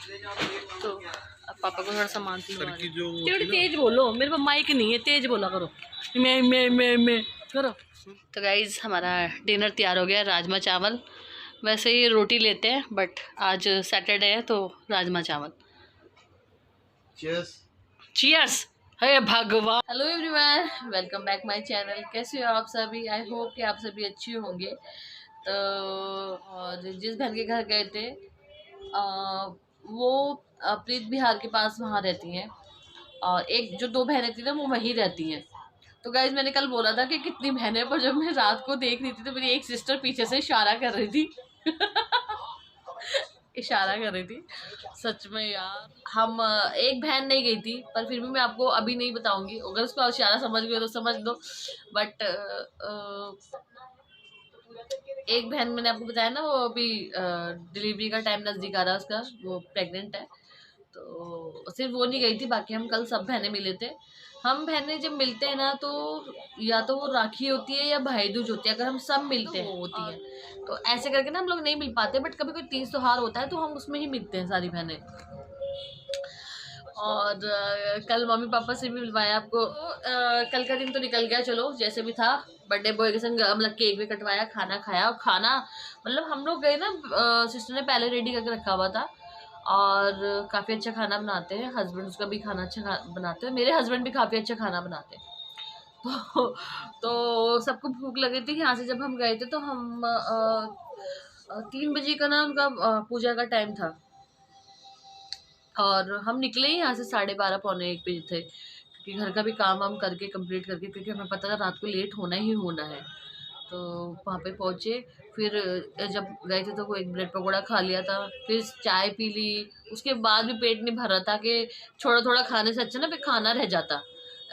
तो अब पापा को थोड़ा सामान थोड़ी तेज बोलो, मेरे पास माइक नहीं है, तेज बोला करो। मैं करो। तो गाइज हमारा डिनर तैयार हो गया, राजमा चावल। वैसे ही रोटी लेते हैं बट आज सैटरडे है तो राजमा चावल। चीयर्स। हे भगवान। Hello everyone, welcome back my channel. कैसे हो आप सभी? आई होप कि आप सभी अच्छे होंगे। तो और जिस बहन के घर गए थे वो प्रीत बिहार के पास वहाँ रहती हैं, और एक जो दो बहनें थी ना वो वहीं रहती हैं। तो गाइज मैंने कल बोला था कि कितनी बहनें, पर जब मैं रात को देख रही थी तो मेरी एक सिस्टर पीछे से इशारा कर रही थी इशारा कर रही थी। सच में यार, हम एक बहन नहीं गई थी, पर फिर भी मैं आपको अभी नहीं बताऊंगी। अगर उसका इशारा समझ गए तो समझ लो। बट एक बहन मैंने आपको बताया ना, वो अभी डिलीवरी का टाइम नज़दीक आ रहा है उसका, वो प्रेग्नेंट है। तो सिर्फ वो नहीं गई थी, बाकी हम कल सब बहनें मिले थे। हम बहनें जब मिलते हैं ना तो या तो वो राखी होती है या भाई दूज होती है। अगर हम सब मिलते हैं वो होती है, तो ऐसे करके ना हम लोग नहीं मिल पाते। बट कभी कोई तीज त्योहार होता है तो हम उसमें ही मिलते हैं सारी बहनें। और कल मम्मी पापा से भी मिलवाया आपको। कल का दिन तो निकल गया, चलो जैसे भी था। बर्थडे बॉय के संग मतलब केक भी कटवाया, खाना खाया। और खाना मतलब हम लोग गए ना, सिस्टर ने पहले रेडी करके रखा हुआ था, और काफ़ी अच्छा खाना बनाते हैं। हस्बैंड उसका भी खाना अच्छा बनाते हैं, मेरे हस्बैंड भी काफ़ी अच्छा खाना बनाते हैं। तो सबको भूख लगी थी। यहाँ से जब हम गए थे तो हम 3 बजे का ना उनका पूजा का टाइम था, और हम निकले ही यहाँ से 12:30 पौने 1 बजे थे, क्योंकि घर का भी काम वाम करके कंप्लीट करके, क्योंकि हमें पता था रात को लेट होना ही होना है। तो वहाँ पे पहुँचे, फिर जब गए थे तो वो एक ब्रेड पकौड़ा खा लिया था, फिर चाय पी ली। उसके बाद भी पेट नहीं भर रहा था कि थोड़ा थोड़ा खाने से अच्छा ना फिर खाना रह जाता।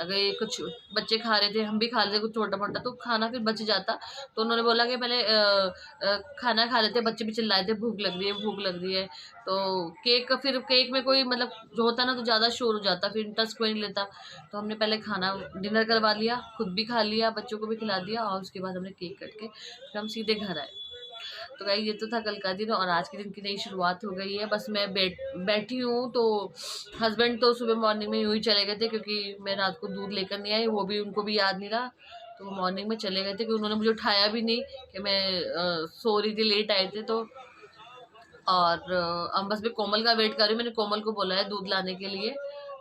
अगर कुछ बच्चे खा रहे थे, हम भी खा रहे थे कुछ छोटा मोटा, तो खाना फिर बच जाता। तो उन्होंने बोला कि पहले खाना खा लेते। बच्चे भी चिल्लाए थे भूख लग रही है भूख लग रही है। तो केक, फिर केक में कोई मतलब जो होता ना तो ज़्यादा शोर हो जाता, फिर इंटरेस्ट कोई नहीं लेता। तो हमने पहले खाना डिनर करवा लिया, खुद भी खा लिया, बच्चों को भी खिला दिया, और उसके बाद हमने केक कट के फिर हम सीधे घर आए। तो गाइस ये तो था कल का दिन, और आज के दिन की नई शुरुआत हो गई है। बस मैं बैठी हूँ। तो हस्बैंड तो सुबह मॉर्निंग में यूँ ही चले गए थे, क्योंकि मैं रात को दूध लेकर नहीं आई, वो भी उनको भी याद नहीं रहा। तो वो मॉर्निंग में चले गए थे, क्योंकि उन्होंने मुझे उठाया भी नहीं कि मैं सो रही थी, लेट आए थे तो। और अब बस मैं कोमल का वेट कर रही हूँ। मैंने कोमल को बोला है दूध लाने के लिए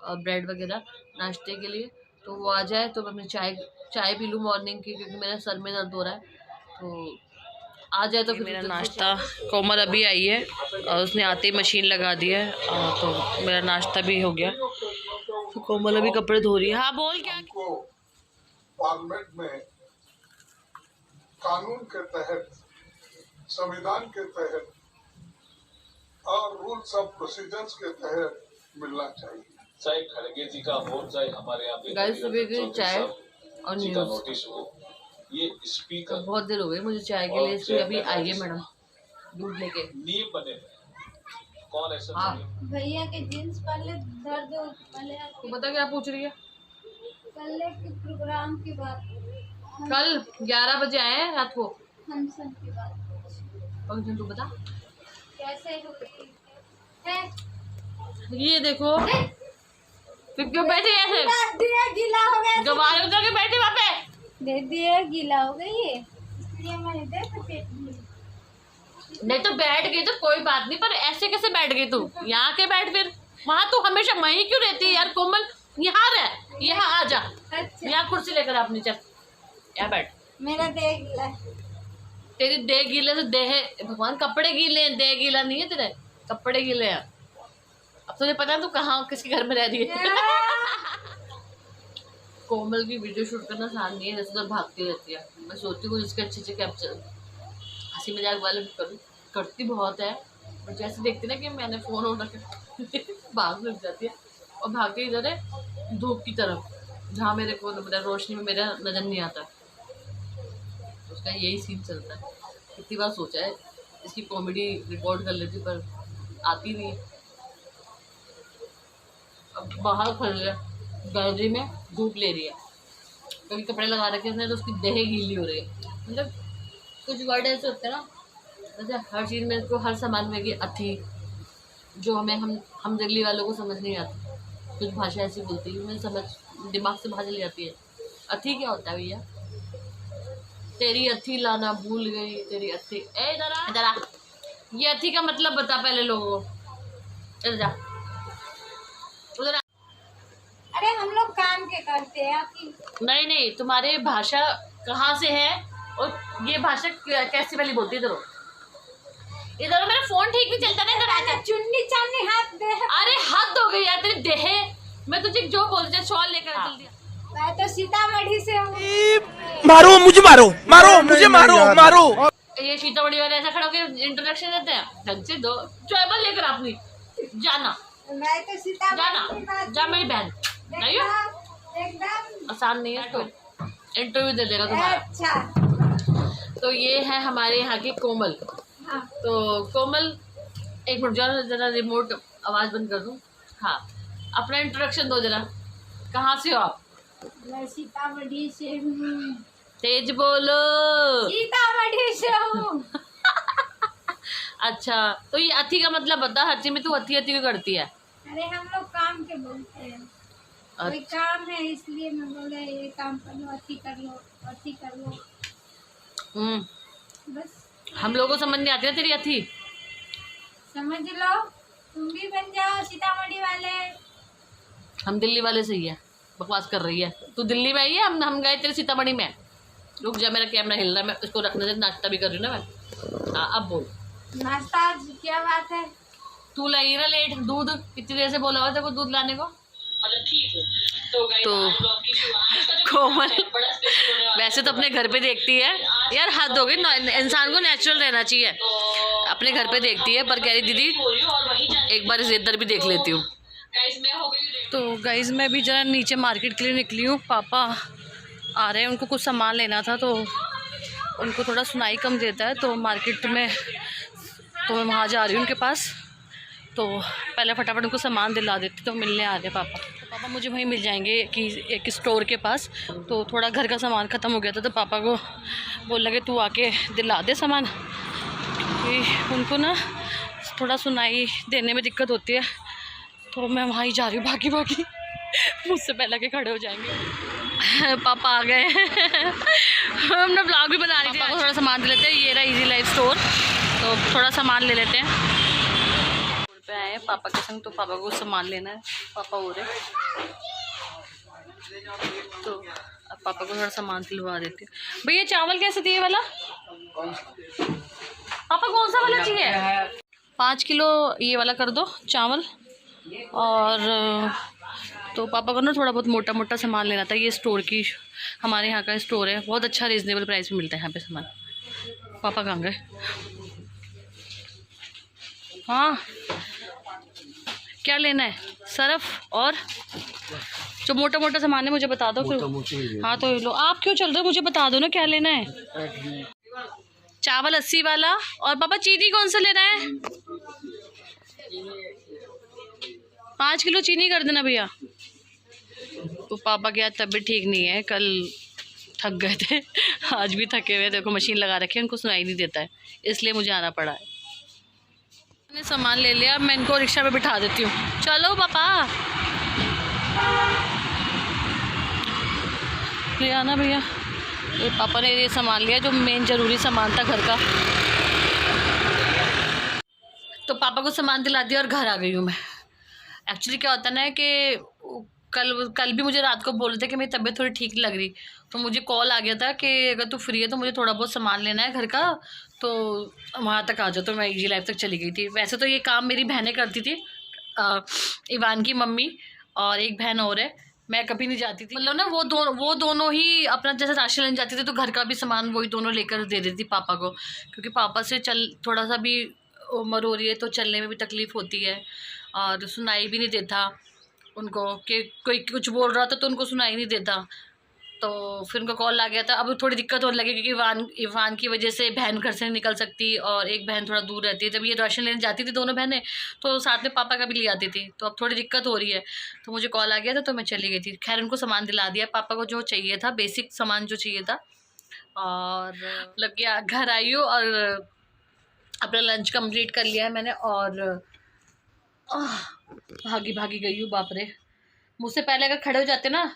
और ब्रेड वगैरह नाश्ते के लिए, तो वो आ जाए तो मैं चाय पी लूँ मॉर्निंग की, क्योंकि मेरे सर में दर्द हो रहा है। तो आ जाए तो फिर मेरा नाश्ता। कोमल अभी आई है और उसने आते ही मशीन लगा दी है, तो मेरा नाश्ता भी हो गया। तो कोमल अभी कपड़े धो रही है। हाँ बोल क्या? पार्लियामेंट में कानून के तहत, संविधान के तहत और रूल्स ऑफ प्रोसीजर्स के तहत मिलना चाहिए। चाहे खड़गे जी का हो, चाहे हमारे यहाँ पे चाय और नोटिस हो, ये स्पीकर बहुत देर हो गई मुझे चाय के लिए, इसलिए अभी आइए मैडम दूध लेके। नियम बने कौन ऐसा? हाँ भैया के जींस पहले दर्द पहले। तो बता क्या पूछ रही है? कल के प्रोग्राम की बात, कल 11 बजे आए हैं रात को फंक्शन की बात। फंक्शन तू बता कैसे है? ये देखो फिर क्यों बैठे ऐसे? दिया गीला हो गया, गवार उतर के बैठे वहाँ पे। दे दिया गीला हो गई है, इसलिए मैंने देखा पेट में। नहीं तो बैठ गई तो कोई बात नहीं, पर ऐसे कैसे बैठ गई तू? यहाँ के बैठ, फिर वहाँ तू हमेशा वहीं क्यों रहती है यार? कोमल यहाँ रह, यहाँ आ जा। अच्छा यहाँ कुर्सी लेकर आप नीचे यहाँ बैठ। मेरा देह गीला, तेरी देह गीले तो देह, भगवान कपड़े गीले हैं, देह गीला नहीं है तेरे, कपड़े गीले हैं। अब तुझे पता है तू कहाँ किसके घर में रह रही है? कोमल की वीडियो शूट करना आसान नहीं है, जैसे तो भागती रहती है। मैं सोचती हूँ इसके अच्छे कैप्चर हंसी मजाक वाले करूँ, करती बहुत है, बट जैसे देखती ना कि मैंने फ़ोन ऑन रखे भाग लग जाती है, और भाग के इधर है धूप की तरफ, जहाँ मेरे को मतलब रोशनी में मेरा नज़र नहीं आता। उसका यही सीन चलता है। कितनी बार सोचा है इसकी कॉमेडी रिकॉर्ड कर लेती, पर आती नहीं है। अब बाहर खड़ी है गैलरी में, धूप ले रही है, कभी कपड़े लगा रखे उसने तो उसकी देह गीली हो रही है। मतलब कुछ वर्ड ऐसे होते हैं ना, जैसे हर चीज़ में इसको हर सामान में कि अथी जो हम दिल्ली वालों को समझ नहीं आती, कुछ भाषा ऐसी बोलती है मुझे समझ दिमाग से बाहर चली जाती है। अथी क्या होता है भैया? तेरी अथी लाना भूल गई, तेरी अथी। ए इधर आ, ये अथी का मतलब बता पहले लोगों को। इधर जा, उधर आ। अरे हम लोग काम के करते हैं कि नहीं, तुम्हारे भाषा कहाँ से है और ये भाषा कैसी वाली बोलती है? इधर मेरा फोन ठीक नहीं चलता ना। इधर आ, चुन्नी चांदी हाथ दे। अरे हद हो गई यार तेरी देहे। मैं तुझे जो बोल रही शॉल लेकर जल्दी। मैं तो सीतामढ़ी से हूँ। मारो मुझे, मारो मुझे, मारो। ये सीतामढ़ी वाले ऐसा खड़ा होकर इंट्रोडक्शन देते हैं, ढंग से दो चॉइबल लेकर अपनी जाना। मैं तो सीतामढ़ी जाना, जा मेरी बहन। नहीं एकदम आसान नहीं है, तो इंटरव्यू दे देगा तुम्हारा। अच्छा, तो ये है हमारे यहाँ की कोमल। हाँ। तो कोमल, एक मिनट जरा रिमोट आवाज़ बंद कर दूँ। हाँ, अपना इंट्रोडक्शन दो जरा। कहाँ से हो आप? मैं सीतामढ़ी से हूँ। तेज बोलो। सीतामढ़ी से हूँ। अच्छा, तो ये अथी का मतलब बता। हर चीज में तू अथी क्यों करती है? अरे हम लोग काम के बोलते हैं, कोई काम है इसलिए मैं बोले ये काम कर लो, अथी कर लो, अथी कर लो, बस। हम लोगों को समझ नहीं आती ना तेरी अथी। समझ लो, तुम भी बन जाओ सीतामढ़ी वाले। हम दिल्ली वाले सही है, बकवास कर रही है। तू दिल्ली में आई है, हम गए तेरे सीतामढ़ी में। रुक जा, मेरा कैमरा हिल रहा है, मैं इसको रखने से नाश्ता भी कर रही हूँ ना मैं। हाँ अब बोल। नाश्ता आज क्या बात है? तू लाई ना लेट दूध, कितनी देर से बोला हुआ तेरे को दूध लाने को। ठीक है। तो कोमल वैसे तो अपने घर पे देखती है यार, हद हो गई। इंसान को नेचुरल रहना चाहिए। अपने घर पे देखती है पर कह रही दीदी एक बार इधर भी देख लेती हूँ। तो गाइज मैं भी जरा नीचे मार्केट के लिए निकली हूँ। पापा आ रहे हैं, उनको कुछ सामान लेना था, तो उनको थोड़ा सुनाई कम देता है तो मार्केट में, तो मैं वहाँ जा रही हूँ उनके पास। तो पहले फटाफट उनको सामान दिला देती, तो मिलने आ रहे पापा। तो पापा मुझे वहीं मिल जाएंगे कि एक स्टोर के पास। तो थोड़ा घर का सामान ख़त्म हो गया था, तो पापा को बोल लगे तू आके दिला दे सामान, क्योंकि उनको ना थोड़ा सुनाई देने में दिक्कत होती है। तो मैं वहाँ ही जा रही हूँ भागी मुझसे पहले के खड़े हो जाएंगे। पापा आ गए। हमने ब्लॉग भी बना रही थी। पापा को थोड़ा सामान दे लेते हैं, ये रहा इजी लाइफ स्टोर, तो थोड़ा सामान ले लेते हैं। पे आए हैं पापा के संग, तो पापा को सामान लेना है। पापा हो रहे, तो अब पापा को थोड़ा सामान दिलवा देती हूँ। भैया चावल कैसे दिए वाला? पापा कौन सा वाला चाहिए? 5 किलो ये वाला कर दो चावल। और तो पापा को ना थोड़ा बहुत मोटा मोटा सामान लेना था। ये स्टोर की, हमारे यहाँ का स्टोर है, बहुत अच्छा रीज़नेबल प्राइस में मिलता है यहाँ पे सामान। पापा कहाँ गए? हाँ क्या लेना है? सर्फ और जो मोटा मोटा सामान है मुझे बता दो फिर। हाँ तो लो। आप क्यों चल रहे हो, मुझे बता दो ना क्या लेना है। चावल 80 वाला। और पापा चीनी कौन सा लेना है? 5 किलो चीनी कर देना भैया। तो पापा की आज तबीयत ठीक नहीं है, कल थक गए थे, आज भी थके हुए। देखो मशीन लगा रखी है, उनको सुनाई नहीं देता है, इसलिए मुझे आना पड़ा है। मैंने सामान ले लिया, मैं इनको रिक्शा पे बिठा देती हूँ। चलो पापा ले आना भैया। ये पापा ने ये सामान लिया जो मेन ज़रूरी सामान था घर का। तो पापा को सामान दिला दिया और घर आ गई हूँ मैं। एक्चुअली क्या होता है ना कि कल भी मुझे रात को बोल रहे थे कि मेरी तबीयत थोड़ी ठीक लग रही, तो मुझे कॉल आ गया था कि अगर तू फ्री है तो मुझे थोड़ा बहुत सामान लेना है घर का, तो वहाँ तक आ जाओ। तो मैं इजी लाइफ तक चली गई थी। वैसे तो ये काम मेरी बहनें करती थी, इवान की मम्मी और एक बहन और है, मैं कभी नहीं जाती थी। मतलब ना वो दोनों ही अपना जैसे राशन लेने जाती थी, तो घर का भी सामान वही दोनों लेकर दे देती थी पापा को, क्योंकि पापा से थोड़ा सा भी उम्र हो रही है तो चलने में भी तकलीफ़ होती है, और सुनाई भी नहीं देता उनको कि कोई कुछ बोल रहा था तो उनको सुनाई नहीं देता। तो फिर उनका कॉल आ गया था। अब थोड़ी दिक्कत होने लगी क्योंकि इवान की वजह से बहन घर से नहीं निकल सकती और एक बहन थोड़ा दूर रहती है। जब ये राशन लेने जाती थी दोनों बहनें, तो साथ में पापा का भी ले आती थी, तो अब थोड़ी दिक्कत हो रही है, तो मुझे कॉल आ गया था तो मैं चली गई थी। खैर उनको सामान दिला दिया, पापा को जो चाहिए था, बेसिक सामान जो चाहिए था, और मतलब कि घर आई हूँ और अपना लंच कंप्लीट कर लिया है मैंने। और भागी भागी गई हूँ, बाप रे। मुझसे पहले अगर खड़े हो जाते ना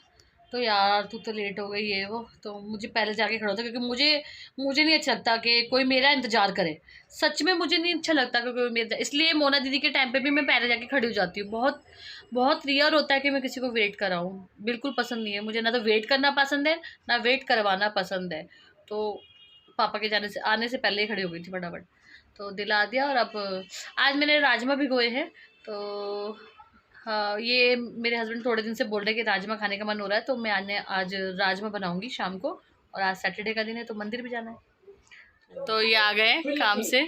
तो यार तू तो लेट हो गई है वो, तो मुझे पहले जाके खड़ा होता, क्योंकि मुझे नहीं अच्छा लगता कि कोई मेरा इंतज़ार करे। सच में मुझे नहीं अच्छा लगता कि कोई मेरा, इसलिए मोना दीदी के टाइम पे भी मैं पहले जाके खड़ी हो जाती हूँ। बहुत बहुत रेयर होता है कि मैं किसी को वेट कराऊँ, बिल्कुल पसंद नहीं है मुझे। ना तो वेट करना पसंद है, ना वेट करवाना पसंद है। तो पापा के आने से पहले ही खड़ी हो गई थी फटाफट, तो दिला दिया। और अब आज मैंने राजमा भिगोए हैं, तो हाँ, ये मेरे हस्बैंड थोड़े दिन से बोल रहे हैं कि राजमा खाने का मन हो रहा है, तो मैं आज राजमा बनाऊंगी शाम को। और आज सैटरडे का दिन है तो मंदिर भी जाना है। तो ये आ गए काम से,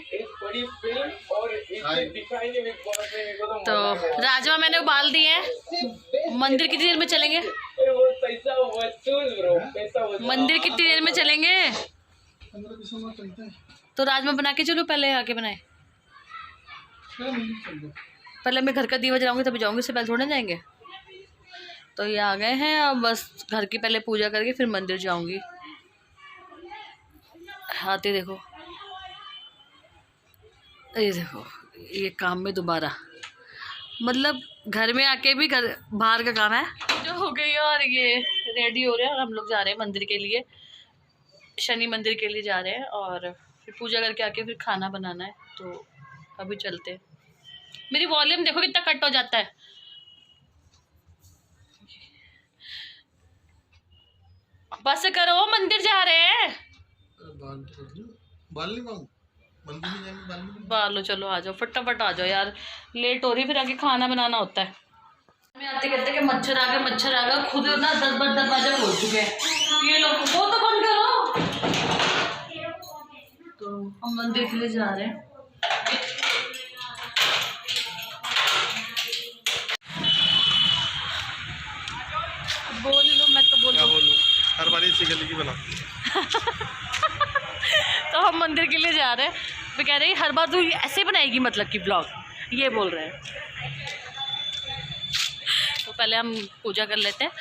तो राजमा मैंने उबाल दिए हैं। मंदिर कितनी देर में चलेंगे? मंदिर कितनी देर में चलेंगे? तो राजमा बना के चलो, पहले आके बनाए। पहले मैं घर का दीवा जलाऊंगी तभी जाऊंगी, इससे पहले थोड़े जाएंगे। तो ये आ गए हैं, अब बस घर की पहले पूजा करके फिर मंदिर जाऊंगी। आते देखो, ये देखो, ये काम में दोबारा, मतलब घर में आके भी घर बाहर का काम है जो हो गई है। और ये रेडी हो रहे हैं और हम लोग जा रहे हैं मंदिर के लिए, शनि मंदिर के लिए जा रहे हैं। और फिर पूजा करके आके फिर खाना बनाना है, तो अभी चलते हैं। मेरी वॉल्यूम देखो कितना कट हो जाता है। बस करो, मंदिर जा रहे हैं। बालो चलो आ जाओ, फटाफट आ जाओ यार, लेट हो रही, फिर आके खाना बनाना होता है। मैं आते कहते कि मच्छर आ गया, खुद ना 10 बार दरवाजा खोल चुके हैं ये लोग। वो तो बंद करो। तो हम मंदिर के लिए जा रहे हैं। बोल लो, मैं तो बोलूँ हर बार इसी गली की बना। तो हम मंदिर के लिए जा रहे हैं, वो कह रहे हैं हर बार तू ऐसे बनाएगी मतलब कि ब्लॉग, ये बोल रहे हैं। तो पहले हम पूजा कर लेते हैं,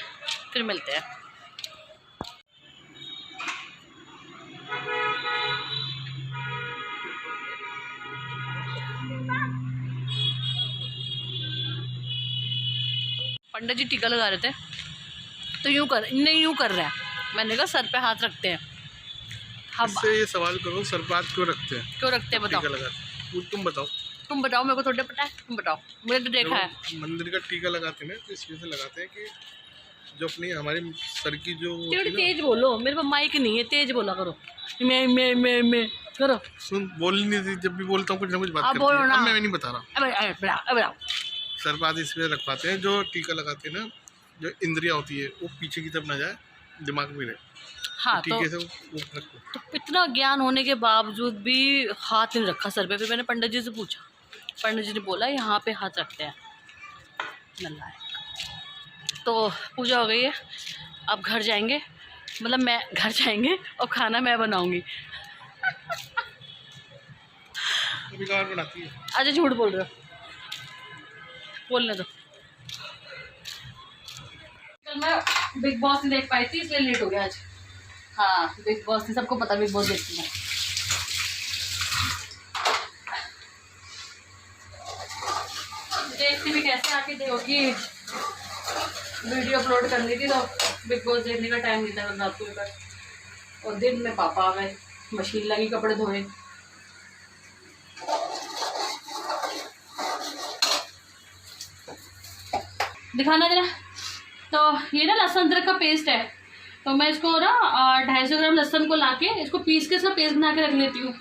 फिर मिलते हैं। पंडित जी टीका लगा रहे थे, तो यूँ कर रहा है। मैंने कहा सर पे हाथ रखते हैं। इससे ये सवाल करो, सर पे हाथ क्यों रखते हैं? क्यों रखते हैं बताओ? तुम बताओ, मेरे को थोड़ा पता है, तुम बताओ, मुझे तो देखा है। मंदिर का टीका लगाते हैं ना, तो इस वजह से लगाते हैं कि जो अपनी हमारे सर की जो तेज बोलो, मेरे पास माइक नहीं है, तेज बोला करो। मैं करो। सुन, बोल नहीं थी, जब भी बोलता हूँ कुछ ना कुछ बात करती है। अब मैं नहीं बता रहा। सर पे हाथ इस वजह रखवाते हैं, जो टीका लगाते हैं ना, जो इंद्रिया होती है वो पीछे की तरफ ना जाए, दिमाग में रहे। हाँ, तो टीके से वो रखो। तो इतना ज्ञान होने के बावजूद भी हाथ नहीं रखा सर पे। फिर मैंने पंडित जी से पूछा, पंडित जी ने बोला यहाँ पे हाथ रखते हैं। तो पूजा हो गई है, अब घर जाएंगे, मतलब मैं घर जाएंगे और खाना मैं बनाऊंगी। बनाती है। अच्छा झूठ बोल रहे हो, बोलने दो। कल मैं बिग बॉस नहीं देख पाई थी, इसलिए लेट हो गया आज। हाँ, बिग बॉस नहीं, सबको पता बिग बॉस देखती है। देखती भी कैसे, आके देखोगी, वीडियो अपलोड करनी थी, तो बिग बॉस देखने का टाइम नहीं था कल रात को। और दिन में पापा आ गए, मशीन लगी, कपड़े धोए। दिखाना जरा। तो ये ना लहसुन अदरक का पेस्ट है, तो मैं इसको ना 250 ग्राम लहसुन को लाके इसको पीस के इसका पेस्ट बना के रख लेती हूँ,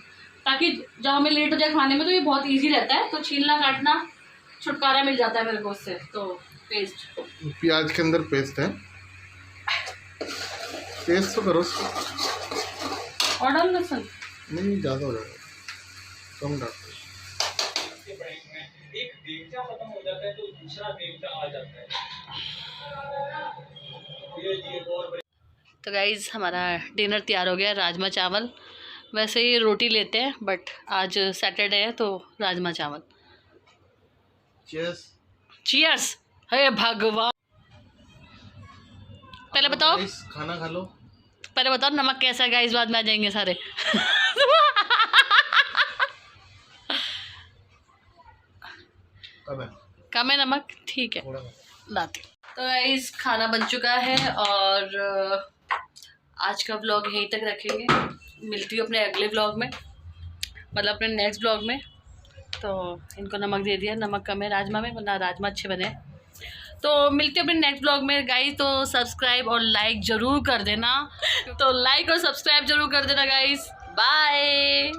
ताकि जब हमें लेट हो जाए खाने में तो ये बहुत इजी रहता है। तो छीलना काटना छुटकारा मिल जाता है मेरे को उससे। तो पेस्ट, प्याज के अंदर पेस्ट है, पेस्ट तो करो उसको। और डाल लहसुन नहीं, ज़्यादा हो जाएगा, कम डाल। एक देवता खत्म हो जाता है तो दूसरा देवता आ जाता है। तो गाइज़ हमारा डिनर तैयार हो गया, राजमा चावल। वैसे ही रोटी लेते हैं, बट आज सैटरडे है तो राजमा चावल। चीयर्स। चीयर्स। हे भगवान। पहले बताओ, खाना खा लो। पहले बताओ नमक कैसा है गाइस, बाद में आ जाएंगे सारे। कब है? कम है नमक, ठीक है लाते। तो गाइस खाना बन चुका है और आज का व्लॉग यहीं तक रखेंगे। मिलती हूँ अपने अगले व्लॉग में, मतलब अपने नेक्स्ट व्लॉग में। तो इनको नमक दे दिया, नमक कम है राजमा में, वरना राजमा अच्छे बने। तो मिलते हैं अपने नेक्स्ट व्लॉग में गाइस। तो सब्सक्राइब और लाइक ज़रूर कर देना। तो लाइक और सब्सक्राइब ज़रूर कर देना गाइस। बाय।